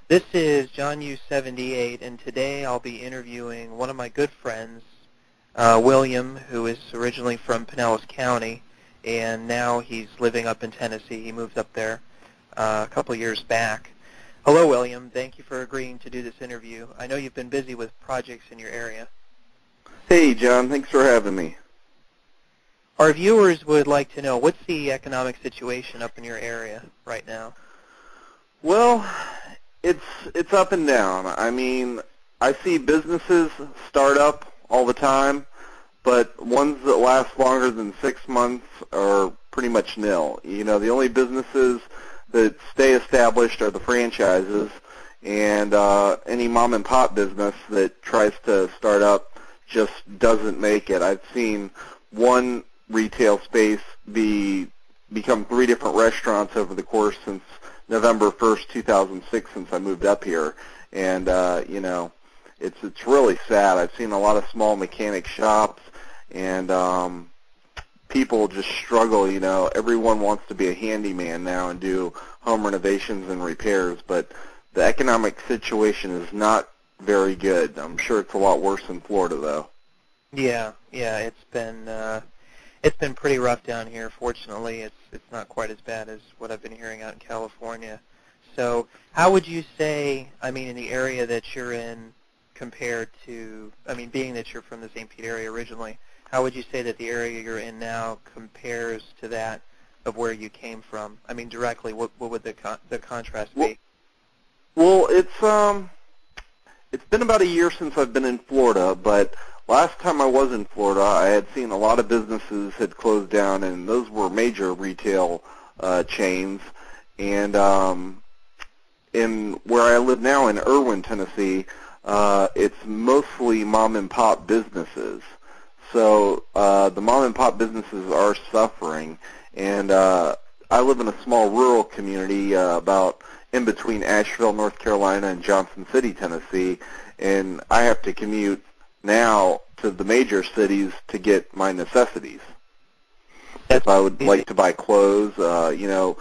This is John U78, and today I'll be interviewing one of my good friends, William, who is originally from Pinellas County, and now he's living up in Tennessee. He moved up there a couple years back. Hello, William. Thank you for agreeing to do this interview. I know you've been busy with projects in your area. Hey, John. Thanks for having me. Our viewers would like to know, what's the economic situation up in your area right now? Well, it's up and down. I mean, I see businesses start up all the time, but ones that last longer than 6 months are pretty much nil. You know, the only businesses that stay established are the franchises, and any mom and pop business that tries to start up just doesn't make it. I've seen one retail space become 3 different restaurants over the course since November 1st, 2006, since I moved up here, and you know, it's really sad. I've seen a lot of small mechanic shops, and people just struggle. You know, everyone wants to be a handyman now and do home renovations and repairs, but the economic situation is not very good. I'm sure it's a lot worse in Florida, though. Yeah, it's been pretty rough down here. Fortunately, it's not quite as bad as what I've been hearing out in California. So how would you say, I mean, in the area that you're in compared to, I mean, being that you're from the St. Pete area originally, how would you say that the area you're in now compares to that of where you came from? I mean, directly, what would the contrast be? Well, it's been about a year since I've been in Florida, but last time I was in Florida, I had seen a lot of businesses had closed down, and those were major retail chains. And in where I live now in Irwin, Tennessee, it's mostly mom and pop businesses. So the mom and pop businesses are suffering, and I live in a small rural community about in between Asheville, North Carolina, and Johnson City, Tennessee, and I have to commute now to the major cities to get my necessities. If I would like to buy clothes, you know,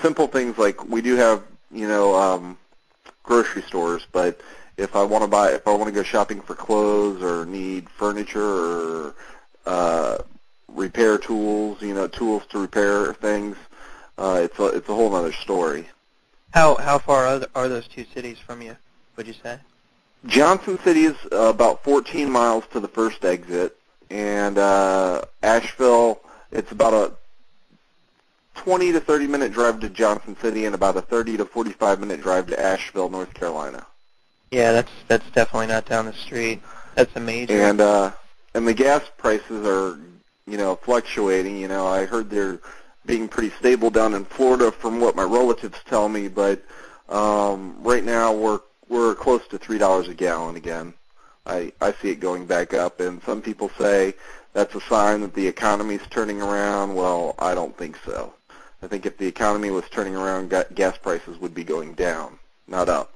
simple things like we do have, you know, grocery stores, but if I want to go shopping for clothes or need furniture or repair tools, you know, tools to repair things, it's a whole other story. How far are those two cities from you, would you say? Johnson City is about 14 miles to the first exit, and Asheville, it's about a 20 to 30 minute drive to Johnson City and about a 30 to 45 minute drive to Asheville, North Carolina. Yeah, that's definitely not down the street. That's amazing. And the gas prices are, you know, fluctuating. You know, I heard they're being pretty stable down in Florida from what my relatives tell me, but right now we're close to $3 a gallon again. I see it going back up, and some people say that's a sign that the economy's turning around. Well, I don't think so. I think if the economy was turning around, gas prices would be going down, not up.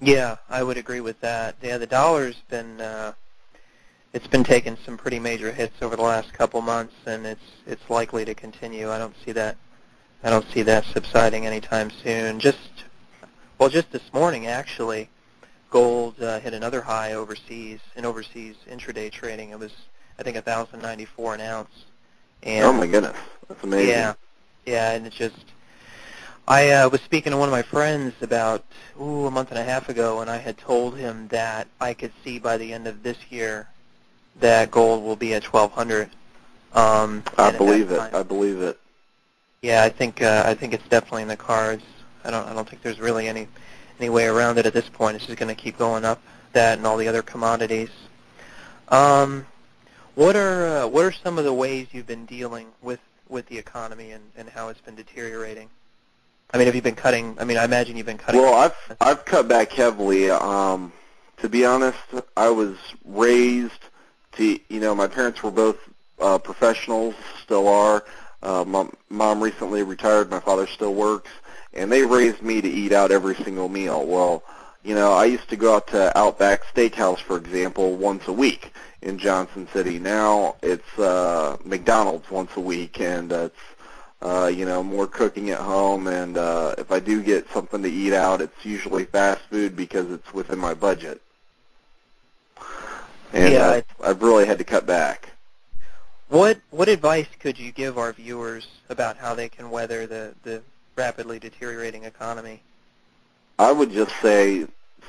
Yeah, I would agree with that. Yeah, the dollar's been it's been taking some pretty major hits over the last couple months, and it's likely to continue. I don't see that subsiding anytime soon. Just this morning, actually, gold hit another high overseas intraday trading. It was, I think, 1,094 an ounce. And oh my goodness, that's amazing. Yeah, and it's just, I was speaking to one of my friends about a month and a half ago, and I had told him that I could see by the end of this year that gold will be at 1,200. I believe it. Yeah, I think it's definitely in the cards. I don't think there's really any way around it at this point. It's just going to keep going up, that and all the other commodities. What are some of the ways you've been dealing with the economy and how it's been deteriorating? I mean, have you been cutting? I mean, I imagine you've been cutting. Well, I've cut back heavily. To be honest, I was raised to, you know, my parents were both professionals, still are. Mom recently retired. My father still works, and they raised me to eat out every single meal. Well, you know, I used to go out to Outback Steakhouse, for example, once a week in Johnson City. Now it's McDonald's once a week, and it's more cooking at home, and if I do get something to eat out, it's usually fast food because it's within my budget. And Yeah. I've really had to cut back. What advice could you give our viewers about how they can weather the rapidly deteriorating economy? I would just say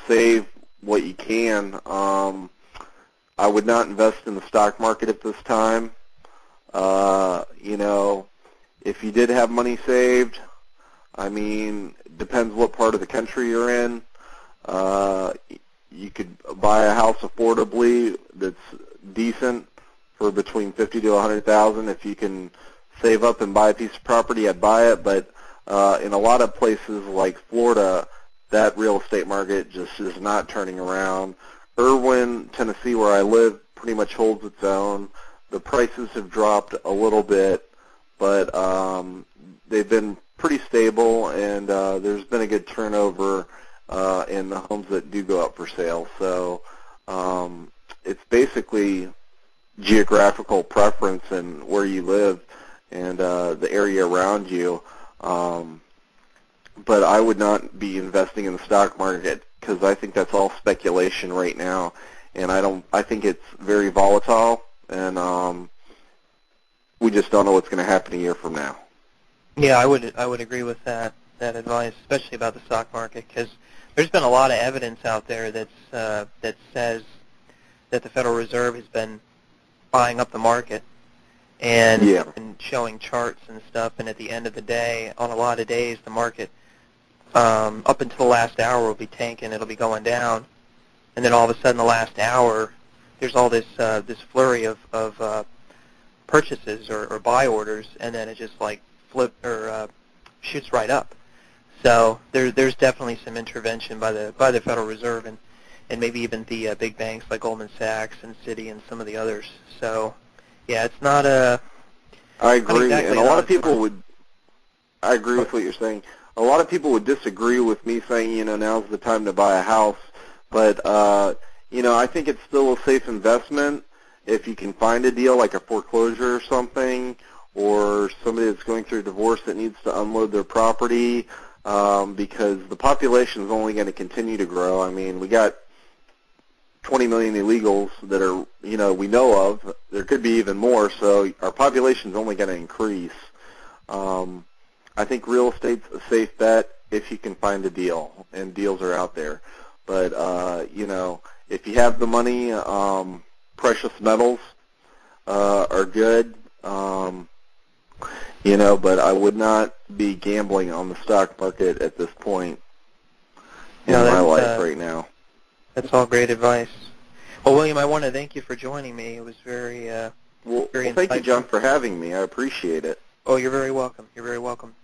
save what you can. I would not invest in the stock market at this time. If you did have money saved, I mean, depends what part of the country you're in. You could buy a house affordably that's decent for between $50,000 to $100,000. If you can save up and buy a piece of property, I'd buy it. But in a lot of places like Florida, that real estate market just is not turning around. Irwin, Tennessee, where I live, pretty much holds its own. The prices have dropped a little bit, but they've been pretty stable, and there's been a good turnover in the homes that do go up for sale. So it's basically geographical preference and where you live and the area around you. But I would not be investing in the stock market because I think that's all speculation right now, and I think it's very volatile, and we just don't know what's going to happen a year from now. Yeah, I would agree with that advice, especially about the stock market, because there's been a lot of evidence out there that says that the Federal Reserve has been buying up the market and, Yeah. and showing charts and stuff, and at the end of the day, on a lot of days, the market up until the last hour will be tanking, it'll be going down, and then all of a sudden the last hour, there's all this flurry of purchases or buy orders, and then it just like shoots right up. So there's definitely some intervention by the Federal Reserve and maybe even the big banks like Goldman Sachs and Citi and some of the others. So yeah, it's not a. I agree, exactly and a lot of people would. I agree with what you're saying. A lot of people would disagree with me saying, now's the time to buy a house, but I think it's still a safe investment if you can find a deal like a foreclosure or something, or somebody that's going through a divorce that needs to unload their property, because the population is only going to continue to grow. I mean, we got 20 million illegals that are, we know of. There could be even more, so our population is only going to increase. I think real estate's a safe bet if you can find a deal, and deals are out there. But, if you have the money, precious metals are good, but I would not be gambling on the stock market at this point in my life right now. That's all great advice. Well, William, I want to thank you for joining me. It was very Well, very thank you, insightful. John, for having me. I appreciate it. Oh, you're very welcome. You're very welcome.